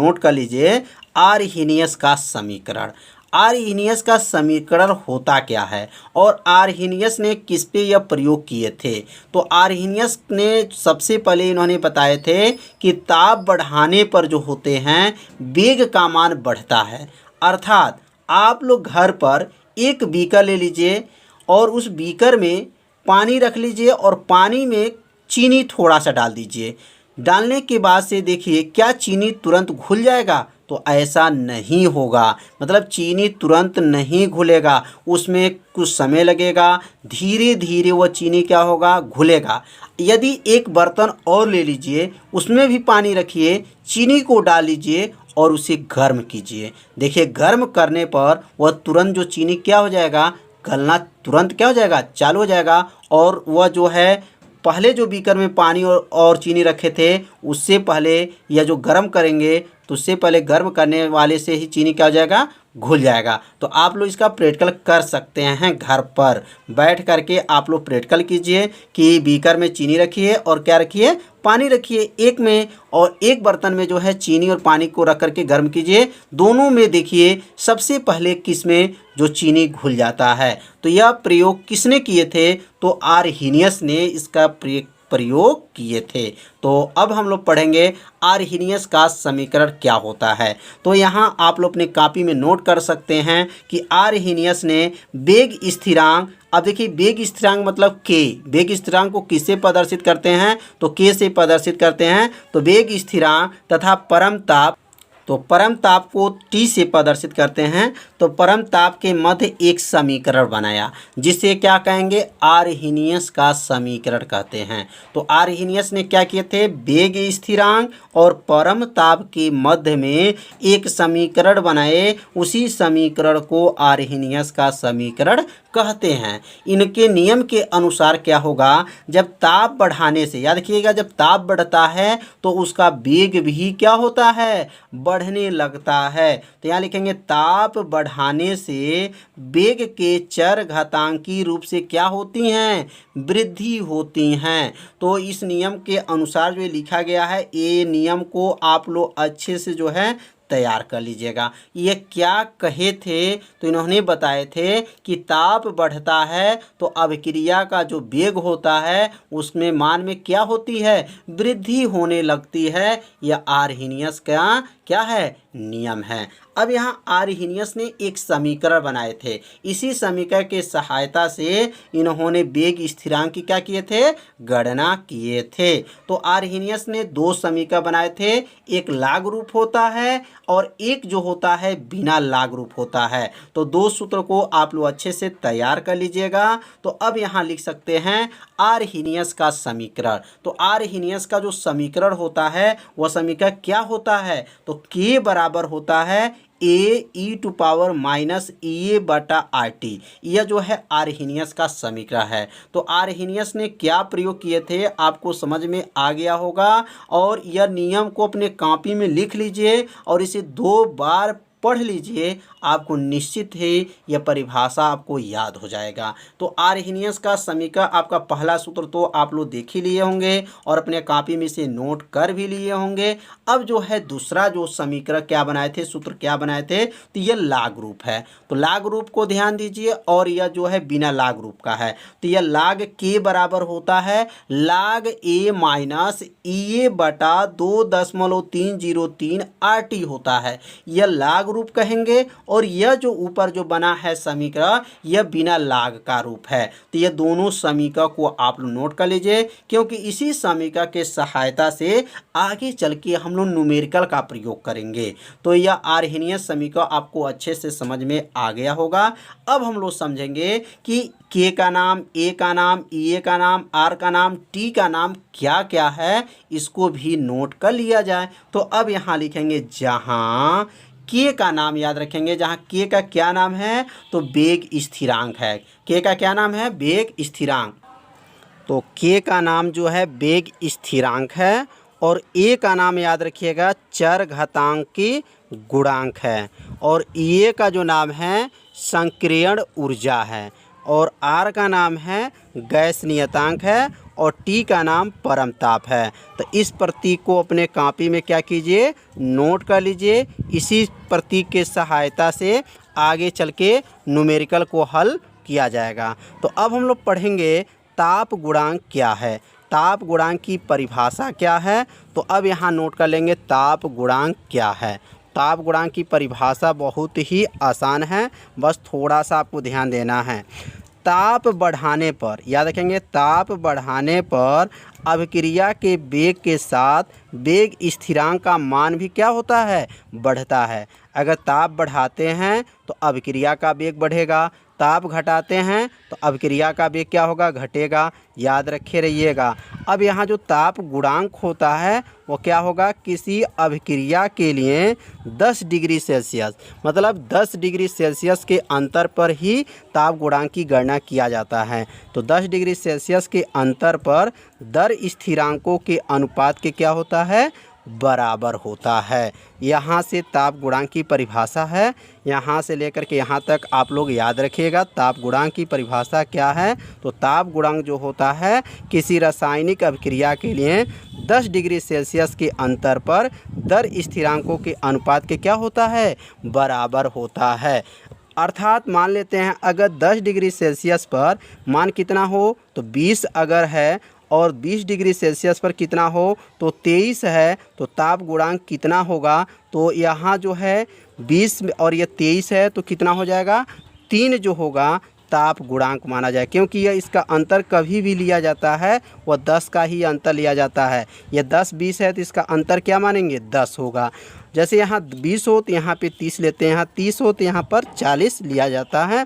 Note कर लीजिए Arrhenius का समीकरण। आर्हीनियस का समीकरण होता क्या है और आर्हीनियस ने किस पे यह प्रयोग किए थे। तो आर्हीनियस ने सबसे पहले इन्होंने बताए थे कि ताप बढ़ाने पर जो होते हैं वेग का मान बढ़ता है। अर्थात आप लोग घर पर एक बीकर ले लीजिए और उस बीकर में पानी रख लीजिए और पानी में चीनी थोड़ा सा डाल दीजिए। डालने के बाद से देखिए क्या चीनी तुरंत घुल जाएगा। तो ऐसा नहीं होगा, मतलब चीनी तुरंत नहीं घुलेगा, उसमें कुछ समय लगेगा, धीरे धीरे वह चीनी क्या होगा, घुलेगा। यदि एक बर्तन और ले लीजिए, उसमें भी पानी रखिए, चीनी को डाल लीजिए और उसे गर्म कीजिए। देखिए गर्म करने पर वह तुरंत जो चीनी क्या हो जाएगा, गलना तुरंत क्या हो जाएगा, चालू हो जाएगा। और वह जो है पहले जो बीकर में पानी और चीनी रखे थे उससे पहले या जो गर्म करेंगे तो उससे पहले गर्म करने वाले से ही चीनी क्या हो जाएगा, घुल जाएगा। तो आप लोग इसका प्रैक्टिकल कर सकते हैं, घर पर बैठ करके आप लोग प्रैक्टिकल कीजिए कि बीकर में चीनी रखिए और क्या रखिए, पानी रखिए एक में, और एक बर्तन में जो है चीनी और पानी को रख करके गर्म कीजिए। दोनों में देखिए सबसे पहले किस में जो चीनी घुल जाता है। तो यह प्रयोग किसने किए थे, तो आर्हीनियस ने इसका प्रयोग किए थे। तो अब हम लोग पढ़ेंगे आर्हीनियस का समीकरण क्या होता है। तो यहाँ आप लोग अपने कॉपी में नोट कर सकते हैं कि आर्हीनियस ने वेग स्थिरांक, अब देखिए वेग स्थिरांक मतलब के, वेग स्थिरांक को किससे प्रदर्शित करते हैं, तो के से प्रदर्शित करते हैं। तो वेग स्थिरांक तथा परम ताप, तो परम ताप को T से प्रदर्शित करते हैं। तो परम ताप के मध्य एक समीकरण बनाया जिसे क्या कहेंगे, आर्हीनियस का समीकरण कहते हैं। तो आर्हीनियस ने क्या किए थे, वेग स्थिरांक और परम ताप के मध्य में एक समीकरण बनाए, उसी समीकरण को आर्हीनियस का समीकरण कहते हैं। इनके नियम के अनुसार क्या होगा, जब ताप बढ़ाने से, याद रखिएगा जब ताप बढ़ता है तो उसका वेग भी क्या होता है, बढ़ने लगता है। तो यहाँ लिखेंगे ताप बढ़ाने से वेग के चरघातांकी रूप से क्या होती हैं, वृद्धि होती हैं। तो इस नियम के अनुसार जो लिखा गया है, ये नियम को आप लोग अच्छे से जो है तैयार कर लीजिएगा। ये क्या कहे थे, तो इन्होंने बताए थे कि ताप बढ़ता है तो अभिक्रिया का जो वेग होता है उसमें मान में क्या होती है, वृद्धि होने लगती है। यह आर्हीनियस का क्या है, नियम है। अब यहाँ आर्हीनियस ने एक समीकरण बनाए थे, इसी समीकरण के सहायता से इन्होंने वेग स्थिरांक की क्या किए थे, गणना किए थे। तो आर्हीनियस ने दो समीकरण बनाए थे, एक लाग रूप होता है और एक जो होता है बिना लाग रूप होता है। तो दो सूत्र को आप लोग अच्छे से तैयार कर लीजिएगा। तो अब यहाँ लिख सकते हैं आर्हीनियस का समीकरण। तो आर्हीनियस का जो समीकरण होता है वह समीकरण क्या होता है, तो के बराबर होता है a e⁻−EA/RT। यह जो है आर्हीनियस का समीकरण है। तो आर्हीनियस ने क्या प्रयोग किए थे आपको समझ में आ गया होगा, और यह नियम को अपने कॉपी में लिख लीजिए और इसे 2 बार पढ़ लीजिए, आपको निश्चित है यह परिभाषा आपको याद हो जाएगा। तो आर्हीनियस का समीकरण आपका पहला सूत्र तो आप लोग देख ही लिए होंगे और अपने कॉपी में से नोट कर भी लिए होंगे। अब जो है दूसरा जो समीकरण क्या बनाए थे, सूत्र क्या बनाए थे, तो यह लाग रूप है। तो लाग रूप को ध्यान दीजिए, और यह जो है बिना लाग रूप का है। तो यह लाग के बराबर होता है लाग a-EA/2.303 RT होता है। यह लाग रूप कहेंगे, और यह जो ऊपर जो बना है समीकरण यह बिना लाग का रूप है। तो यह दोनों समीकरण को आप लोग नोट कर लीजिए, क्योंकि इसी समीकरण के सहायता से आगे चल के हम लोग न्यूमेरिकल का प्रयोग करेंगे। तो यह आर्हीनियस समीकरण आपको अच्छे से समझ में आ गया होगा। अब हम लोग समझेंगे कि के का नाम, ए का नाम, ई का नाम, आर का नाम, टी का नाम क्या क्या है, इसको भी नोट कर लिया जाए। तो अब यहाँ लिखेंगे जहाँ के का नाम, याद रखेंगे जहाँ के का क्या नाम है, तो वेग स्थिरांक है। के का क्या नाम है, वेग स्थिरांक। तो के का नाम जो है वेग स्थिरांक है, और ए का नाम याद रखिएगा चरघातांकी गुणांक है, और ई का जो नाम है संक्रियण ऊर्जा है, और आर का नाम है गैस नियतांक है, और टी का नाम परमताप है। तो इस प्रतीक को अपने कॉपी में क्या कीजिए, नोट कर लीजिए। इसी प्रतीक के सहायता से आगे चल के न्यूमेरिकल को हल किया जाएगा। तो अब हम लोग पढ़ेंगे ताप गुणांक क्या है, ताप गुणांक की परिभाषा क्या है। तो अब यहाँ नोट कर लेंगे ताप गुणांक क्या है। ताप गुणांक की परिभाषा बहुत ही आसान है, बस थोड़ा सा आपको ध्यान देना है। ताप बढ़ाने पर, याद रखेंगे, ताप बढ़ाने पर अभिक्रिया के वेग के साथ वेग स्थिरांक का मान भी क्या होता है, बढ़ता है। अगर ताप बढ़ाते हैं तो अभिक्रिया का वेग बढ़ेगा, ताप घटाते हैं तो अभिक्रिया का वेग क्या होगा, घटेगा। याद रखे रहिएगा। अब यहाँ जो ताप गुणांक होता है वो क्या होगा, किसी अभिक्रिया के लिए 10 डिग्री सेल्सियस, मतलब 10 डिग्री सेल्सियस के अंतर पर ही ताप गुणांक की गणना किया जाता है। तो 10 डिग्री सेल्सियस के अंतर पर दर स्थिरांकों के अनुपात के क्या होता है, बराबर होता है। यहाँ से ताप गुणांक की परिभाषा है, यहाँ से लेकर के यहाँ तक आप लोग याद रखिएगा। ताप गुणांक की परिभाषा क्या है, तो ताप गुणांक जो होता है किसी रासायनिक अभिक्रिया के लिए 10 डिग्री सेल्सियस के अंतर पर दर स्थिरांकों के अनुपात के क्या होता है, बराबर होता है। अर्थात मान लेते हैं अगर 10 डिग्री सेल्सियस पर मान कितना हो, तो 20 अगर है और 20 डिग्री सेल्सियस पर कितना हो तो 23 है, तो ताप गुणांक कितना होगा, तो यहाँ जो है 20 और ये 23 है तो कितना हो जाएगा, 3 जो होगा ताप गुणांक माना जाए। क्योंकि यह इसका अंतर कभी भी लिया जाता है वह 10 का ही अंतर लिया जाता है। यह 10-20 है तो इसका अंतर क्या मानेंगे, 10 होगा। जैसे यहाँ 20 हो तो यहाँ पे 30 लेते हैं, यहाँ 30 हो तो यहाँ पर 40 लिया जाता है।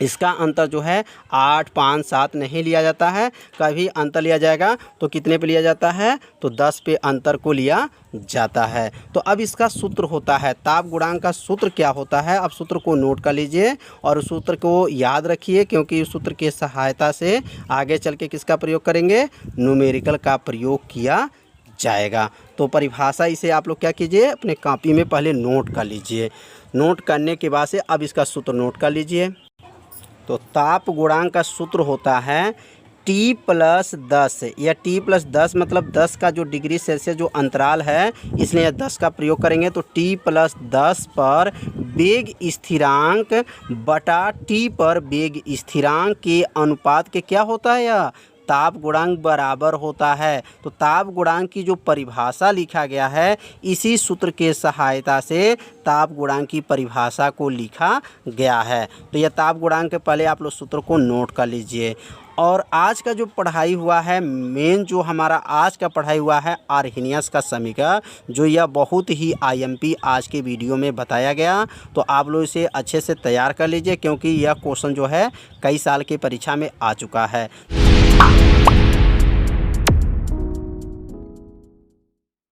इसका अंतर जो है 8, 5, 7 नहीं लिया जाता है। कभी अंतर लिया जाएगा तो कितने पे लिया जाता है, तो 10 पे अंतर को लिया जाता है। तो अब इसका सूत्र होता है, ताप गुणांक का सूत्र क्या होता है। अब सूत्र को नोट कर लीजिए और उस सूत्र को याद रखिए, क्योंकि उस सूत्र की सहायता से आगे चल के किसका प्रयोग करेंगे, न्यूमेरिकल का प्रयोग किया जाएगा। तो परिभाषा इसे आप लोग क्या कीजिए, अपने कॉपी में पहले नोट कर लीजिए। नोट करने के बाद से अब इसका सूत्र नोट कर लीजिए। तो ताप गुणांक का सूत्र होता है T+10। या T+10 मतलब 10 का जो डिग्री सेल्सियस जो अंतराल है, इसलिए 10 का प्रयोग करेंगे। तो T+10 पर वेग स्थिरांक बटा T पर वेग स्थिरांक के अनुपात के क्या होता है, यह ताप गुणांक बराबर होता है। तो ताप गुणांक की जो परिभाषा लिखा गया है, इसी सूत्र के सहायता से ताप गुणांक की परिभाषा को लिखा गया है। तो यह ताप गुणांक के पहले आप लोग सूत्र को नोट कर लीजिए। और आज का जो पढ़ाई हुआ है, मेन जो हमारा आज का पढ़ाई हुआ है आर्हेनियस का समीकरण, जो यह बहुत ही IMP आज के वीडियो में बताया गया। तो आप लोग इसे अच्छे से तैयार कर लीजिए, क्योंकि यह क्वेश्चन जो है कई साल की परीक्षा में आ चुका है।